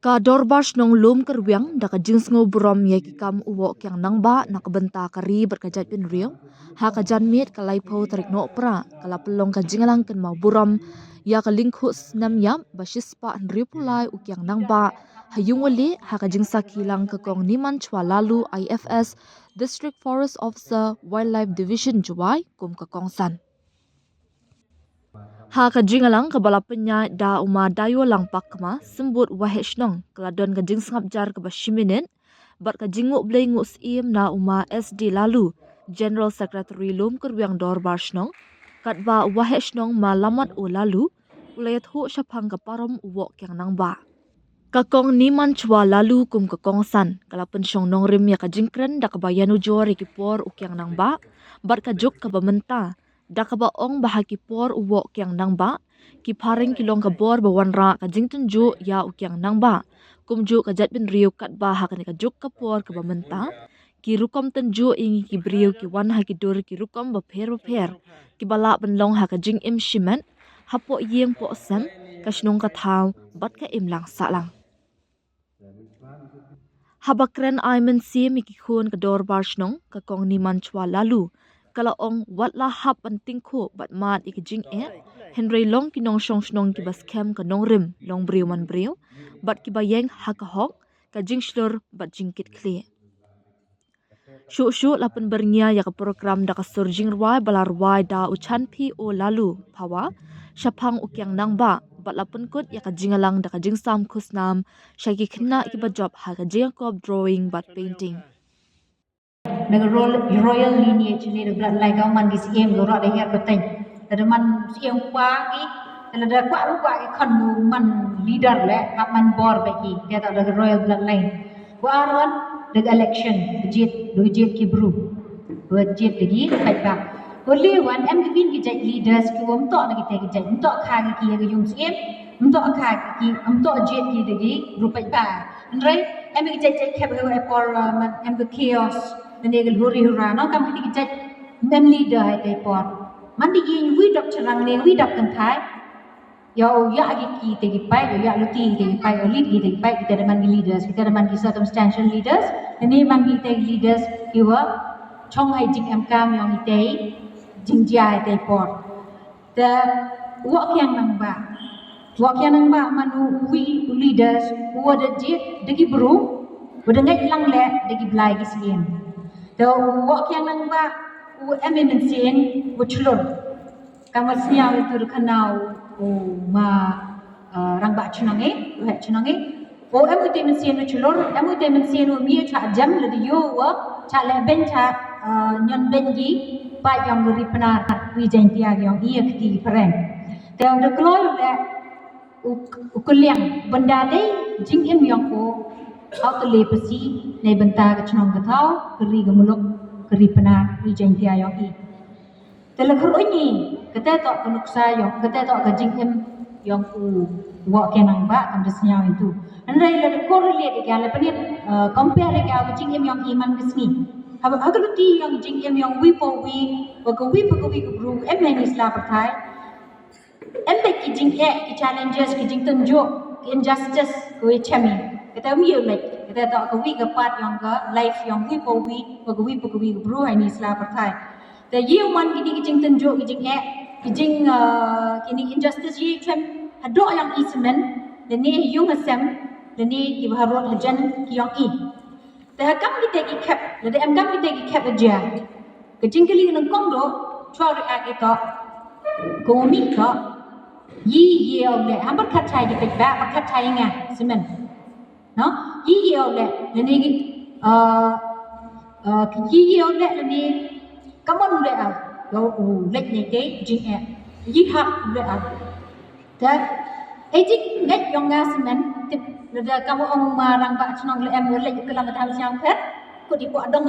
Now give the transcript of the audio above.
Ka dorbas nong lum kerwiang da ka jings ngo brom ye ki kam uwo kyang nang ba na ka benta kari berkajat pin riu ha ka jan mit ka lai po tarik no pra kala pelong ka jingalang kan mau buram ya ka lingkhus nam yam ba shispa riu pulai u kyang nang ba hayung wali ha ka jingsa kilang ka kong niman chwa lalu IFS District Forest Officer Wildlife Division Juwai kum ka kong san. Ha ka jingalang ka balapenya da uma dayo lang pakma sembut wahesh nong keladon ka jing sngap jar ka bashiminen bat ka jingu blay ngu sim na uma SD lalu General Secretary lum kerwiang dor barshnong kat ba wahesh nong ma lamat o lalu ulayat ho syapang ka parom uwo kyang nang ba. Kakong niman chwa lalu kum kakong san kalapen syong nong rim ya ka jingkren da ka bayanu jor ikipor ukyang nang ba bat ka juk ka bamenta da ka baong bahagi por uwo kyang nang ba ki paring kilong ka bor bawan ra ka jing tunju ya ukyang nang ba kumju ka jat bin riu kat ba ha ka juk ka por ka bamenta ki rukom tunju ingi ki briu ki wan ha ki dur ki rukom ba pher ki bala benlong ha ka jing im shimen hapo yeng po san ka shnong ka thau bat ka im lang sa lang. Habakren aimen si miki khun ka dor barshnong ka kong niman chwa lalu kala ong wat la hap an tingko bat mat ikijing Henry long kinong shong shnong ki bas kem ka nong rim long briu man briu bat ki bayeng hakahok ka jing shlur bat jingkit kli. Shu lapan bernia ya ka program da ka surjing rwai balar rwai da uchan pi o lalu pawa syapang ukyang nang ba bat lapan kut ya ka jingalang da ka jing sam kusnam syaki kena ki ba job ha ka jing kop drawing bat painting. Dengan royal lineage ni the bloodline kau man dis em go rot her beteng ada man em kwa ki ada kwa lu kwa ki kon man leader le kap man bor bagi dia tak ada royal bloodline kwa ron the election jet ki bru jet lagi kai ba only one em ki bin ki jai leaders ki wom tok lagi te ki jai tok kha ki ki yung em tok kha ki tok jet ki lagi rupai ba ndrai em ki jai khap go apol man em the chaos Menegel huri hura no kam kiti kijat mem leader hai te por man di yin wi dok charang ne wi dok kan thai yo ya gi ki te gi pai yo ya luti te gi pai lead gi te gi pai kita man gi leaders kita man gi circumstantial leaders ne man gi te leaders ki wa chong hai jing am kam yong te jing jia hai te por the wa kyang nang ba manu wi leaders wa de jet de gi bru wa de ngai lang le de gi blai gi sien the walk yang nang ba u eminent sin wuchlur kamar siang itu kanau ma rang ba chunange o emu temen sin wuchlur emu temen sin u mi cha jam le yo wa cha le ben cha nyon ben gi ba yang ri pnar wi jeng tia yang ia kti pren te on de kloi le u kuliang benda dei jing em yang ko au telepasi nei benta ka chnong ka thau kri ga muluk kri pana ri jeng tia yo i tele khur ni kata to ka nuksa yo kata to ka jing em yong u wa ke nang ba kam des nyau itu andai le correlate ga le panit compare ga ka jing em yong i man gisni hab agaluti yong jing em yong wi po wi wa ka wi po ka wi ka bru em nei ni sla pa thai em te ki jing ki challenges ki jing tunjo injustice ko chami kita wi like kita tak kawi ke part yang ke life yang wi po wi bro ini sela pertai the year one kini kijing tunjuk kijing kini injustice ye chem hado yang ismen dan ni yung asem dan ni ki harot hajan ki yang i the kam kita ki cap dan am kam kita ki cap aja kijing kali nang kong do chwa ri a ki to ko mi to yi ye ole ambar khat chai ki ba khat chai nga semen no yi yo le ni ki yi yo le ni kamon le a yo le ni ke jing e yi hak le a ta e jing ngai yong nga semen tip le da kamu ong ma rang ba chnong le em le ke lang ta siang phet ko di ko dong